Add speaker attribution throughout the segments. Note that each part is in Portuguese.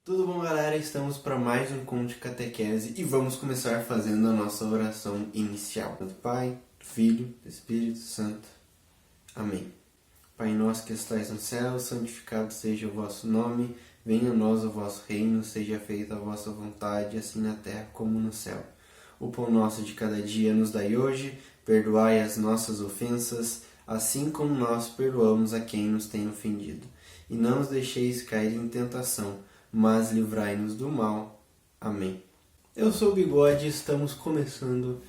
Speaker 1: Tudo bom, galera? Estamos para mais um encontro de catequese e vamos começar fazendo a nossa oração inicial. Do Pai, do Filho, do Espírito Santo. Amém. Pai nosso que estais no céu, santificado seja o vosso nome, venha a nós o vosso reino, seja feita a vossa vontade, assim na terra como no céu. O pão nosso de cada dia nos dai hoje, perdoai as nossas ofensas, assim como nós perdoamos a quem nos tem ofendido. E não nos deixeis cair em tentação, mas livrai-nos do mal. Amém. Eu sou o Bigode e estamos começando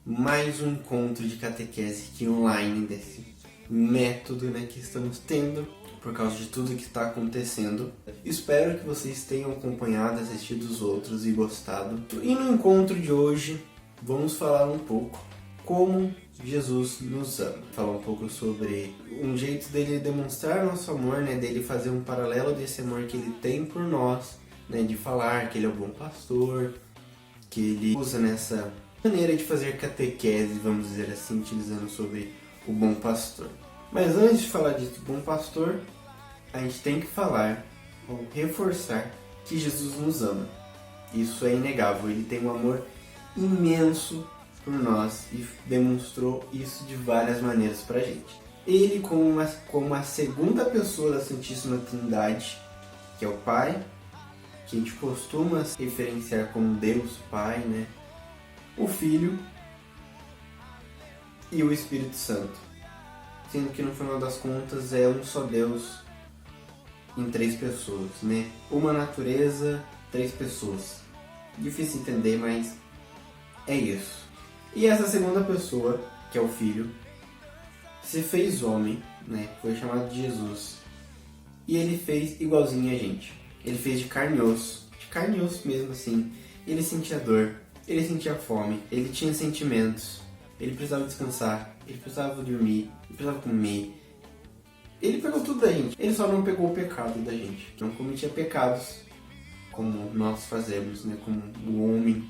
Speaker 1: mais um encontro de catequese aqui online desse método que estamos tendo por causa de tudo que está acontecendo. Espero que vocês tenham acompanhado, assistido os outros e gostado. E no encontro de hoje vamos falar um pouco como Jesus nos ama. Falar um pouco sobre um jeito dele demonstrar nosso amor, dele fazer um paralelo desse amor que ele tem por nós, de falar que ele é o bom pastor, que ele usa nessa maneira de fazer catequese, vamos dizer assim, utilizando sobre o bom pastor. Mas antes de falar disso, bom pastor, a gente tem que falar ou reforçar que Jesus nos ama. Isso é inegável, ele tem um amor imenso por nós e demonstrou isso de várias maneiras pra gente. Ele como a segunda pessoa da Santíssima Trindade, que é o Pai, que a gente costuma referenciar como Deus Pai, o Filho e o Espírito Santo. Sendo que no final das contas é um só Deus em três pessoas, Uma natureza, três pessoas. Difícil entender, mas é isso. E essa segunda pessoa, que é o Filho, se fez homem, foi chamado de Jesus. E ele fez igualzinho a gente. Ele fez de carne e osso mesmo assim. Ele sentia dor, ele sentia fome, ele tinha sentimentos, ele precisava descansar, ele precisava dormir, ele precisava comer. Ele pegou tudo da gente, ele só não pegou o pecado da gente. Não cometia pecados como nós fazemos, como o homem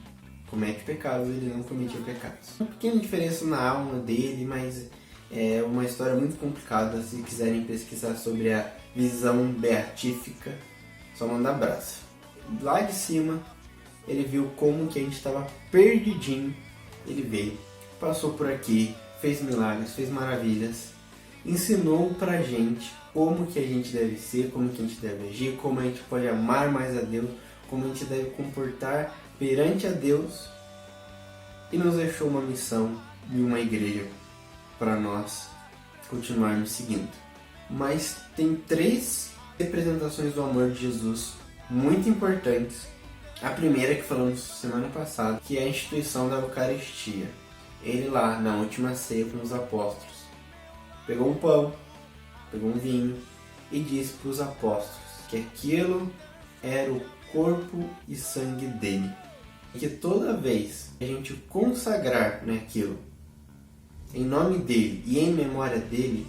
Speaker 1: comete pecados, ele não cometia pecados. Uma pequena diferença na alma dele, mas é uma história muito complicada. Se quiserem pesquisar sobre a visão beatífica, só mandar abraço. Lá de cima, ele viu como que a gente estava perdidinho. Ele veio, passou por aqui, fez milagres, fez maravilhas, ensinou pra gente como que a gente deve ser, como que a gente deve agir, como a gente pode amar mais a Deus, como a gente deve comportar perante a Deus, e nos deixou uma missão e uma igreja para nós continuarmos seguindo. Mas tem três representações do amor de Jesus muito importantes. A primeira que falamos semana passada, que é a instituição da Eucaristia. Ele lá na última ceia com os apóstolos pegou um pão, pegou um vinho e disse para os apóstolos que aquilo era o corpo e sangue dele. E que toda vez que a gente consagrar aquilo em nome dele e em memória dele,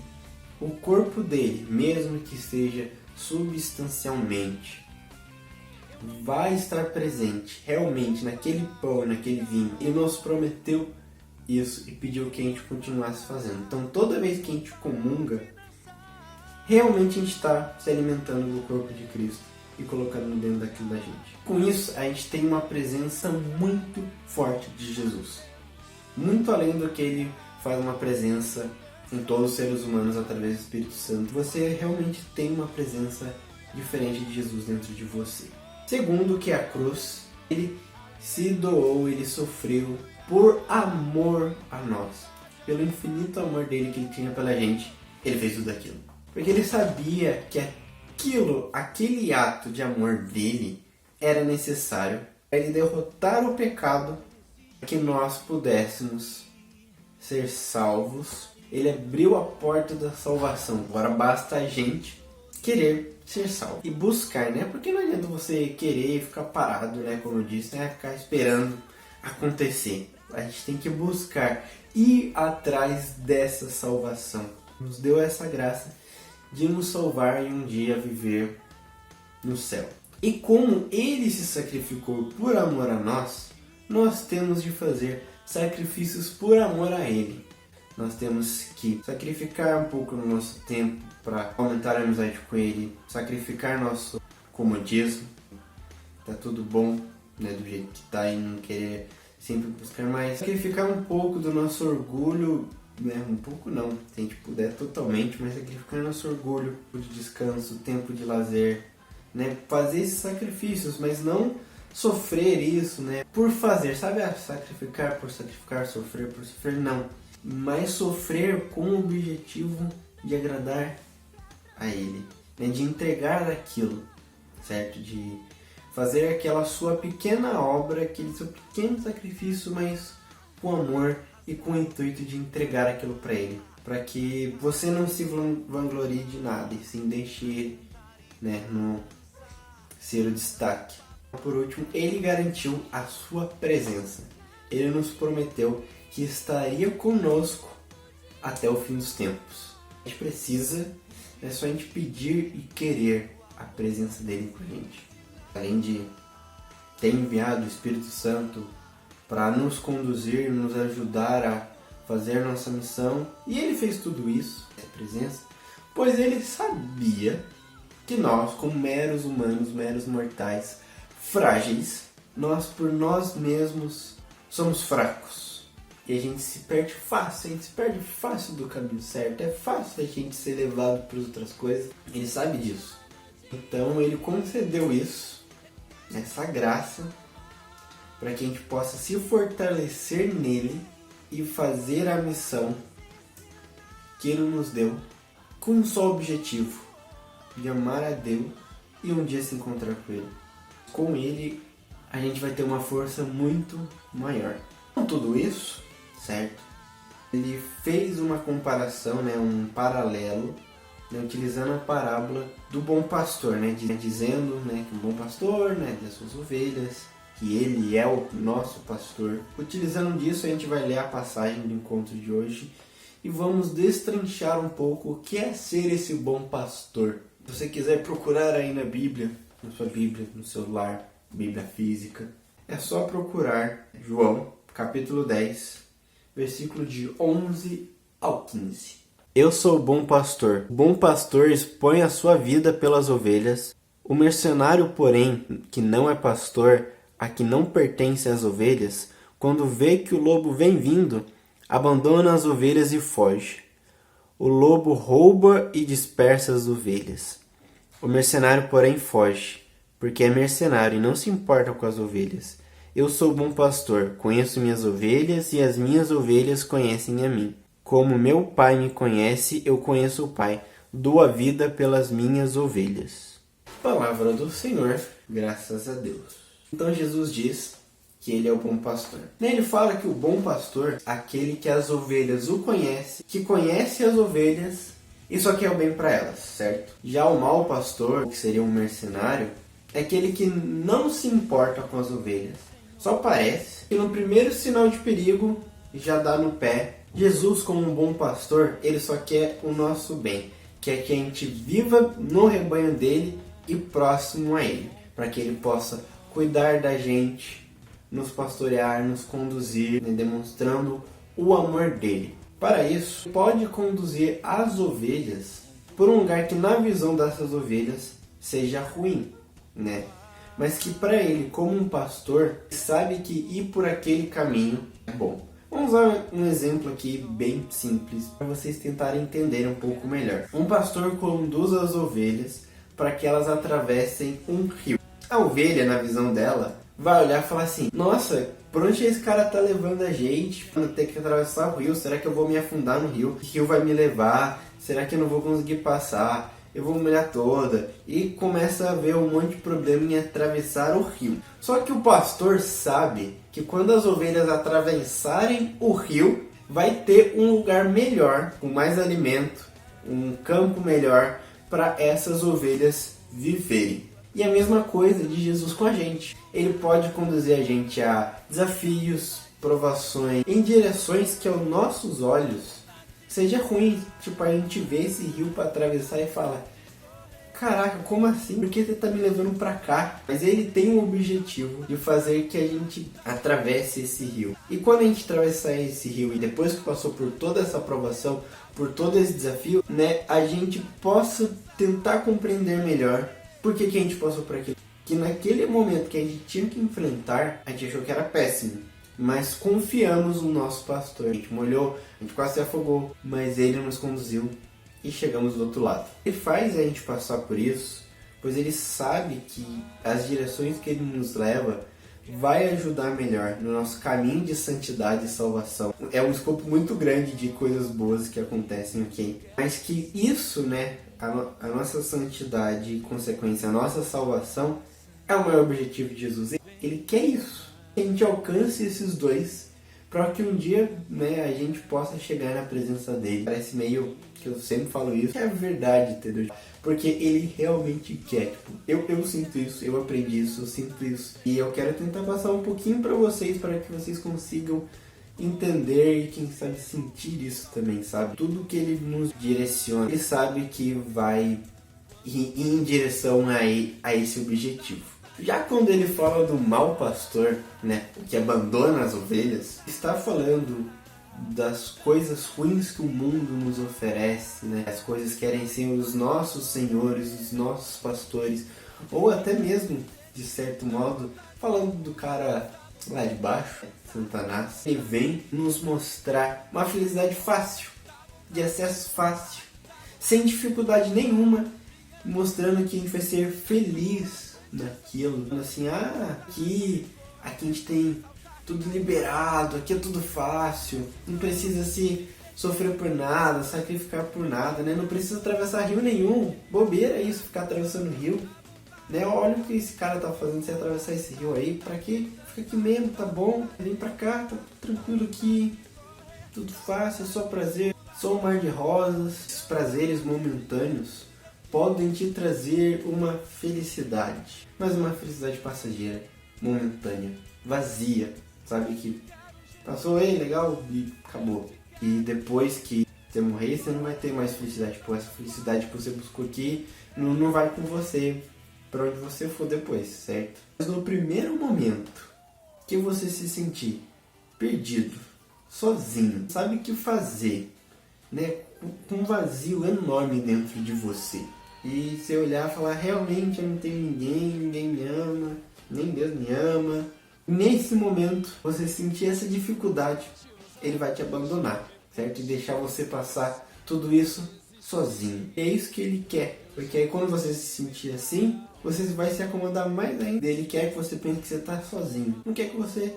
Speaker 1: o corpo dele, mesmo que seja substancialmente, vai estar presente realmente naquele pão, naquele vinho. Ele nos prometeu isso e pediu que a gente continuasse fazendo. Então toda vez que a gente comunga, realmente a gente está se alimentando do corpo de Cristo e colocando dentro daquilo da gente. Com isso, a gente tem uma presença muito forte de Jesus. Muito além do que ele faz uma presença em todos os seres humanos através do Espírito Santo. Você realmente tem uma presença diferente de Jesus dentro de você. Segundo, que é a cruz, ele se doou, ele sofreu por amor a nós. Pelo infinito amor dele que ele tinha pela gente, ele fez tudo aquilo. Porque ele sabia que aquele ato de amor dele era necessário para ele derrotar o pecado, para que nós pudéssemos ser salvos. Ele abriu a porta da salvação. Agora basta a gente querer ser salvo e buscar, Porque não adianta você querer e ficar parado, como eu disse, ficar esperando acontecer. A gente tem que buscar, ir atrás dessa salvação. Nos deu essa graça de nos salvar e um dia viver no céu. E como ele se sacrificou por amor a nós, nós temos de fazer sacrifícios por amor a ele. Nós temos que sacrificar um pouco do nosso tempo para aumentar a amizade com ele, sacrificar nosso comodismo, tá tudo bom, né, do jeito que tá, e não querer sempre buscar mais. Sacrificar um pouco do nosso orgulho, né, um pouco não, se a gente puder totalmente, mas sacrificar nosso orgulho, tempo de descanso, tempo de lazer, né, fazer esses sacrifícios, mas não sofrer isso, né, por fazer, sabe, sacrificar por sacrificar, sofrer por sofrer, não, mas sofrer com o objetivo de agradar a Ele, né, de entregar aquilo, certo, de fazer aquela sua pequena obra, aquele seu pequeno sacrifício, mas com amor e com o intuito de entregar aquilo para Ele, para que você não se vanglorie de nada e sim deixe Ele, né, no ser o destaque. Por último, Ele garantiu a sua presença. Ele nos prometeu que estaria conosco até o fim dos tempos. A gente precisa, é só a gente pedir e querer a presença dele com a gente. Além de ter enviado o Espírito Santo para nos conduzir, nos ajudar a fazer nossa missão, e ele fez tudo isso, a presença, pois ele sabia que nós, como meros humanos, meros mortais, frágeis, nós por nós mesmos somos fracos. E a gente se perde fácil do caminho certo, é fácil a gente ser levado para outras coisas, ele sabe disso. Então ele concedeu isso, essa graça, para que a gente possa se fortalecer nele e fazer a missão que ele nos deu com um só objetivo, de amar a Deus e um dia se encontrar com ele. Com ele a gente vai ter uma força muito maior. Com tudo isso, certo? Ele fez uma comparação, né, um paralelo, né, utilizando a parábola do bom pastor, né, dizendo, né, que o bom pastor, né, das suas ovelhas, que ele é o nosso pastor. Utilizando disso, a gente vai ler a passagem do encontro de hoje e vamos destrinchar um pouco o que é ser esse bom pastor. Se você quiser procurar aí na Bíblia, na sua Bíblia, no celular, Bíblia física, é só procurar João, capítulo 10, versículo de 11 ao 15. Eu sou o bom pastor. O bom pastor expõe a sua vida pelas ovelhas. O mercenário, porém, que não é pastor, a que não pertence às ovelhas, quando vê que o lobo vem vindo, abandona as ovelhas e foge. O lobo rouba e dispersa as ovelhas. O mercenário, porém, foge, porque é mercenário e não se importa com as ovelhas. Eu sou o bom pastor, conheço minhas ovelhas e as minhas ovelhas conhecem a mim. Como meu Pai me conhece, eu conheço o Pai, dou a vida pelas minhas ovelhas. Palavra do Senhor, graças a Deus. Então Jesus diz que ele é o bom pastor. Ele fala que o bom pastor, aquele que as ovelhas o conhece, que conhece as ovelhas e só quer o bem para elas, certo? Já o mau pastor, que seria um mercenário, é aquele que não se importa com as ovelhas. Só parece que no primeiro sinal de perigo já dá no pé. Jesus, como um bom pastor, ele só quer o nosso bem, quer que a gente viva no rebanho dele e próximo a ele, para que ele possa cuidar da gente, nos pastorear, nos conduzir, né, demonstrando o amor dele. Para isso, pode conduzir as ovelhas por um lugar que na visão dessas ovelhas seja ruim, né? Mas que para ele, como um pastor, sabe que ir por aquele caminho é bom. Vamos usar um exemplo aqui bem simples para vocês tentarem entender um pouco melhor. Um pastor conduz as ovelhas para que elas atravessem um rio. A ovelha, na visão dela, vai olhar e falar assim: nossa, por onde esse cara tá levando a gente? Quando ter que atravessar o rio, será que eu vou me afundar no rio? Que rio vai me levar? Será que eu não vou conseguir passar? Eu vou molhar toda. E começa a ver um monte de problema em atravessar o rio. Só que o pastor sabe que quando as ovelhas atravessarem o rio, vai ter um lugar melhor, com mais alimento, um campo melhor para essas ovelhas viverem. E a mesma coisa de Jesus com a gente. Ele pode conduzir a gente a desafios, provações, em direções que aos nossos olhos seja ruim. Tipo, a gente vê esse rio para atravessar e fala: caraca, como assim? Por que você tá me levando para cá? Mas ele tem um objetivo de fazer que a gente atravesse esse rio. E quando a gente atravessar esse rio e depois que passou por toda essa provação, por todo esse desafio, né, a gente possa tentar compreender melhor Por que a gente passou por aquilo? Que naquele momento que a gente tinha que enfrentar, a gente achou que era péssimo. Mas confiamos no nosso pastor. A gente molhou, a gente quase se afogou, mas ele nos conduziu e chegamos do outro lado. Ele faz a gente passar por isso, pois ele sabe que as direções que ele nos leva vai ajudar melhor no nosso caminho de santidade e salvação. É um escopo muito grande de coisas boas que acontecem aqui. Mas que isso, né, a nossa santidade e consequência, a nossa salvação, é o maior objetivo de Jesus. Ele quer isso. Que a gente alcance esses dois para que um dia, né, a gente possa chegar na presença dele. Parece meio que eu sempre falo isso, é verdade, entendeu? Porque ele realmente quer. Tipo, eu sinto isso, eu aprendi isso, eu sinto isso. E eu quero tentar passar um pouquinho para vocês, para que vocês consigam entender e quem sabe sentir isso também, sabe? Tudo que ele nos direciona, ele sabe que vai ir em direção a esse objetivo. Já quando ele fala do mau pastor, né, que abandona as ovelhas, está falando das coisas ruins que o mundo nos oferece, né? As coisas que querem ser os nossos senhores, os nossos pastores, ou até mesmo, de certo modo, falando do cara lá de baixo, Satanás, ele vem nos mostrar uma felicidade fácil, de acesso fácil, sem dificuldade nenhuma, mostrando que a gente vai ser feliz naquilo. Assim, aqui a gente tem tudo liberado, aqui é tudo fácil, não precisa se sofrer por nada, sacrificar por nada, né? Não precisa atravessar rio nenhum, bobeira isso, ficar atravessando rio, né? Olha o que esse cara tá fazendo, você atravessar esse rio aí, pra quê? Fica aqui mesmo, tá bom, vem pra cá, tá tranquilo aqui, tudo fácil, é só prazer, só um mar de rosas. Esses prazeres momentâneos podem te trazer uma felicidade, mas uma felicidade passageira, momentânea, vazia. Sabe, que passou aí, legal, e acabou. E depois que você morrer, você não vai ter mais felicidade. Tipo, essa felicidade que você buscou aqui não vai com você para onde você for depois, certo? Mas no primeiro momento que você se sentir perdido, sozinho, sabe o que fazer, né? Com um vazio enorme dentro de você. E você olhar e falar, realmente eu não tenho ninguém me ama, nem Deus me ama. Nesse momento, você sentir essa dificuldade, ele vai te abandonar, certo? E deixar você passar tudo isso sozinho. É isso que ele quer, porque aí quando você se sentir assim, você vai se acomodar mais ainda. Ele quer que você pense que você está sozinho. Não quer que você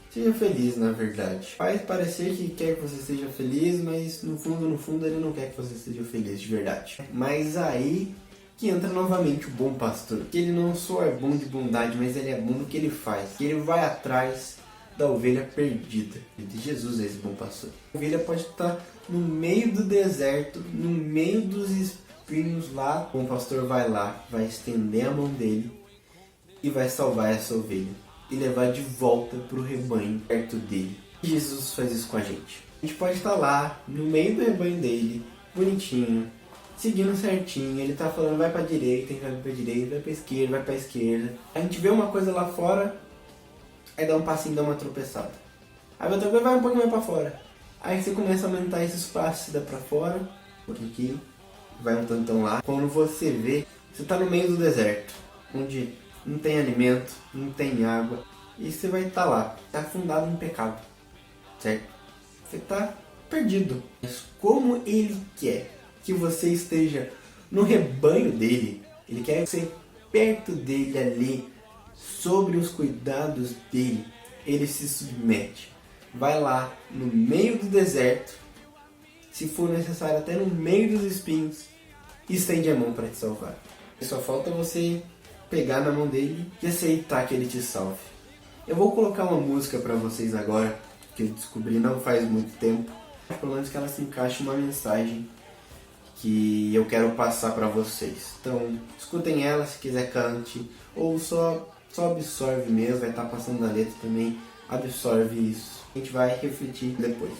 Speaker 1: seja feliz, na verdade. Faz parecer que quer que você seja feliz, mas no fundo ele não quer que você seja feliz de verdade. Mas aí que entra novamente o bom pastor. Que ele não só é bom de bondade, mas ele é bom no que ele faz. Que ele vai atrás da ovelha perdida. E de Jesus é esse bom pastor. A ovelha pode estar no meio do deserto, no meio dos espinhos lá. O bom pastor vai lá, vai estender a mão dele e vai salvar essa ovelha. E levar de volta para o rebanho perto dele. E Jesus faz isso com a gente. A gente pode estar lá, no meio do rebanho dele, bonitinho, seguindo certinho, ele tá falando vai pra direita, vai pra direita, vai pra esquerda, vai pra esquerda. A gente vê uma coisa lá fora, aí dá um passinho, dá uma tropeçada. Aí outra coisa vai um pouquinho mais pra fora. Aí você começa a aumentar esse espaço, se dá pra fora, um pouquinho aqui, vai um tantão lá. Quando você vê, você tá no meio do deserto, onde não tem alimento, não tem água, e você vai estar lá, tá afundado em pecado, certo? Você tá perdido. Mas como ele quer que você esteja no rebanho dele, ele quer ser perto dele ali, sobre os cuidados dele, ele se submete. Vai lá no meio do deserto, se for necessário até no meio dos espinhos, e estende a mão para te salvar. Só falta você pegar na mão dele e aceitar que ele te salve. Eu vou colocar uma música para vocês agora, que eu descobri não faz muito tempo, pelo menos que ela se encaixe uma mensagem que eu quero passar para vocês. Então, escutem ela, se quiser cante, ou só absorve mesmo, vai estar passando na letra também, absorve isso. A gente vai refletir depois.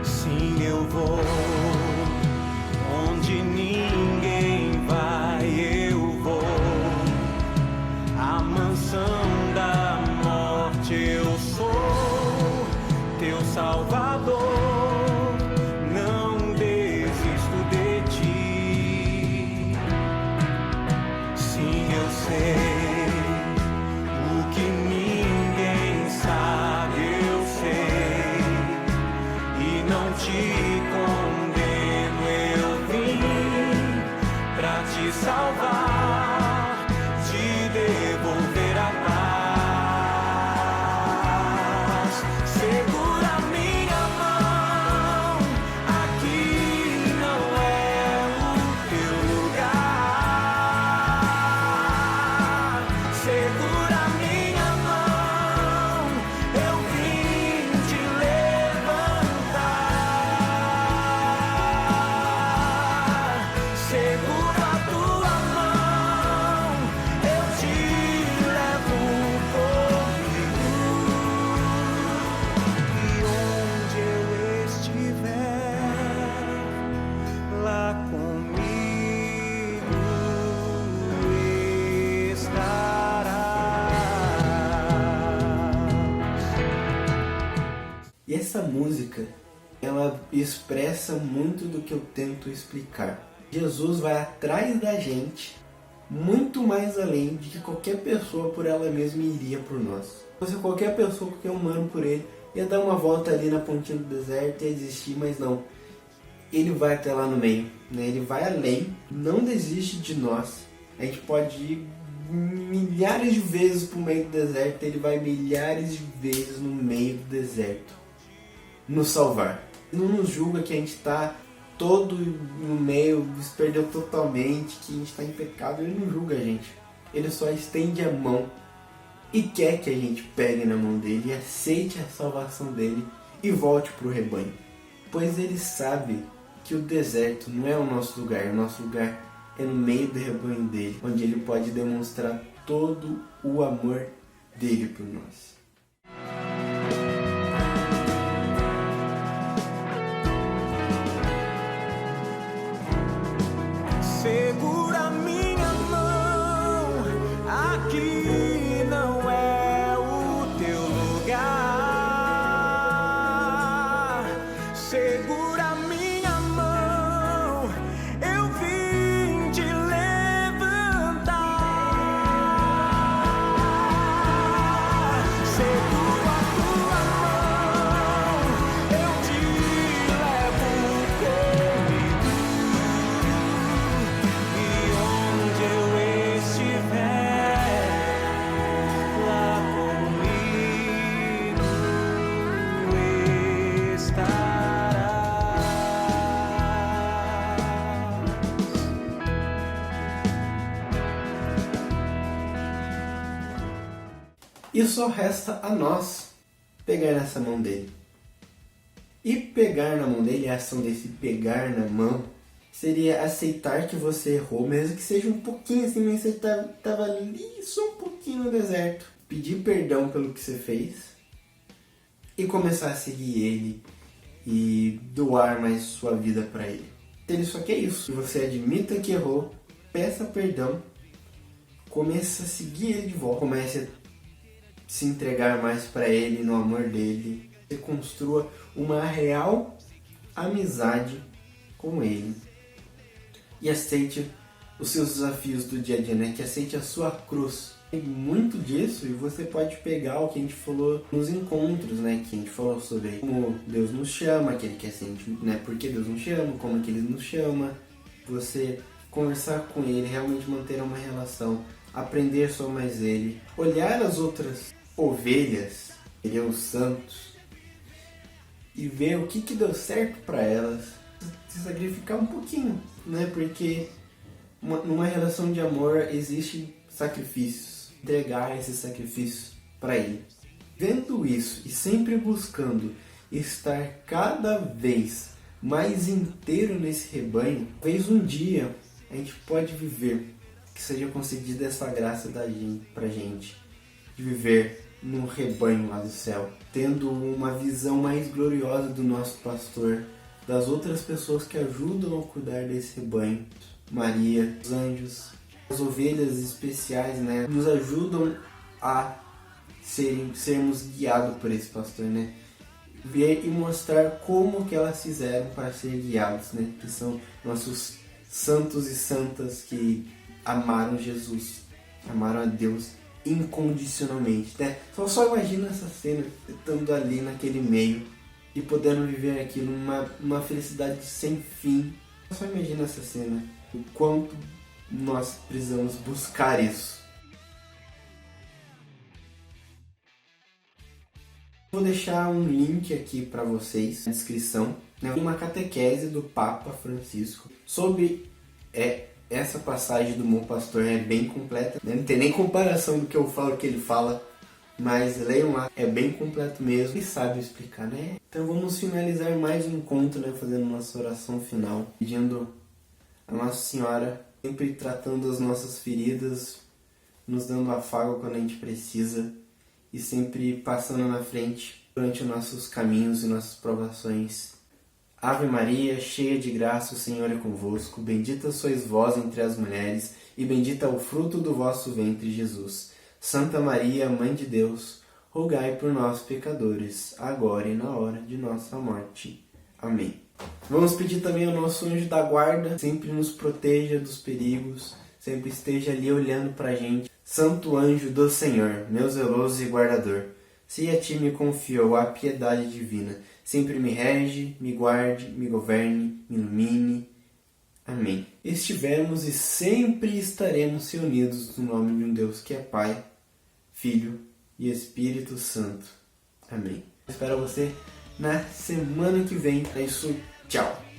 Speaker 2: Sim, eu vou onde ninguém vai, eu vou. A mansão da morte eu
Speaker 1: E essa música, ela expressa muito do que eu tento explicar. Jesus vai atrás da gente, muito mais além de que qualquer pessoa por ela mesma iria por nós. Se fosse qualquer pessoa, qualquer humano por ele, ia dar uma volta ali na pontinha do deserto e ia desistir, mas não. Ele vai até lá no meio, né? Ele vai além, não desiste de nós. A gente pode ir milhares de vezes para o meio do deserto, ele vai milhares de vezes no meio do deserto nos salvar. Não nos julga que a gente está todo no meio, se perdeu totalmente, que a gente está em pecado. Ele não julga a gente. Ele só estende a mão e quer que a gente pegue na mão dele e aceite a salvação dele e volte para o rebanho. Pois ele sabe que o deserto não é o nosso lugar é no meio do rebanho dele, onde ele pode demonstrar todo o amor dele por nós.
Speaker 2: Segura minha mão, aqui não é o teu lugar. Segura minha mão, eu vim te levantar. Segura a tua mão, eu te levo comigo. E onde eu estiver, lá comigo estarás.
Speaker 1: E só resta a nós pegar nessa mão dele. E pegar na mão dele, a ação desse pegar na mão, seria aceitar que você errou, mesmo que seja um pouquinho assim, mas você estava ali só um pouquinho no deserto. Pedir perdão pelo que você fez e começar a seguir ele e doar mais sua vida para ele. Ele só quer isso. Que você admita que errou, peça perdão, comece a seguir ele de volta, comece a se entregar mais para ele, no amor dele. Você construa uma real amizade com ele. E aceite os seus desafios do dia a dia, né? Que aceite a sua cruz. Tem muito disso e você pode pegar o que a gente falou nos encontros, né? Que a gente falou sobre como Deus nos chama, que Ele quer sempre, né? Porque Deus nos chama, como que Ele nos chama. Você conversar com Ele, realmente manter uma relação, aprender sobre mais Ele, olhar as outras ovelhas, Ele é os santos, e ver o que deu certo para elas, se sacrificar um pouquinho, né? Porque numa relação de amor existe sacrifícios, entregar esses sacrifícios para Ele. Vendo isso e sempre buscando estar cada vez mais inteiro nesse rebanho, talvez um dia a gente pode viver, que seja concedida essa graça pra gente, de viver no rebanho lá do céu, tendo uma visão mais gloriosa do nosso pastor, das outras pessoas que ajudam a cuidar desse rebanho, Maria, os anjos, as ovelhas especiais, né, nos ajudam a sermos guiados por esse pastor, né, ver e mostrar como que elas fizeram para ser guiados, né, que são nossos santos e santas que amaram Jesus, amaram a Deus incondicionalmente, né? Só imagina essa cena, estando ali naquele meio e podendo viver aquilo numa felicidade sem fim. Só imagina essa cena, o quanto nós precisamos buscar isso. Vou deixar um link aqui para vocês na descrição, né? Uma catequese do Papa Francisco sobre essa passagem do Bom Pastor. É bem completa, né? Não tem nem comparação do que eu falo que ele fala, mas leiam lá, é bem completo mesmo e sabe explicar, né? Então vamos finalizar mais um encontro, né? Fazendo nossa oração final, pedindo a Nossa Senhora, sempre tratando as nossas feridas, nos dando afago quando a gente precisa e sempre passando na frente durante os nossos caminhos e nossas provações. Ave Maria, cheia de graça, o Senhor é convosco. Bendita sois vós entre as mulheres, e bendito é o fruto do vosso ventre, Jesus. Santa Maria, Mãe de Deus, rogai por nós, pecadores, agora e na hora de nossa morte. Amém. Vamos pedir também ao nosso anjo da guarda, sempre nos proteja dos perigos, sempre esteja ali olhando pra gente. Santo anjo do Senhor, meu zeloso e guardador, se a ti me confiou a piedade divina, sempre me rege, me guarde, me governe, me ilumine. Amém. Estivemos e sempre estaremos reunidos no nome de um Deus que é Pai, Filho e Espírito Santo. Amém. Espero você na semana que vem. É isso. Tchau.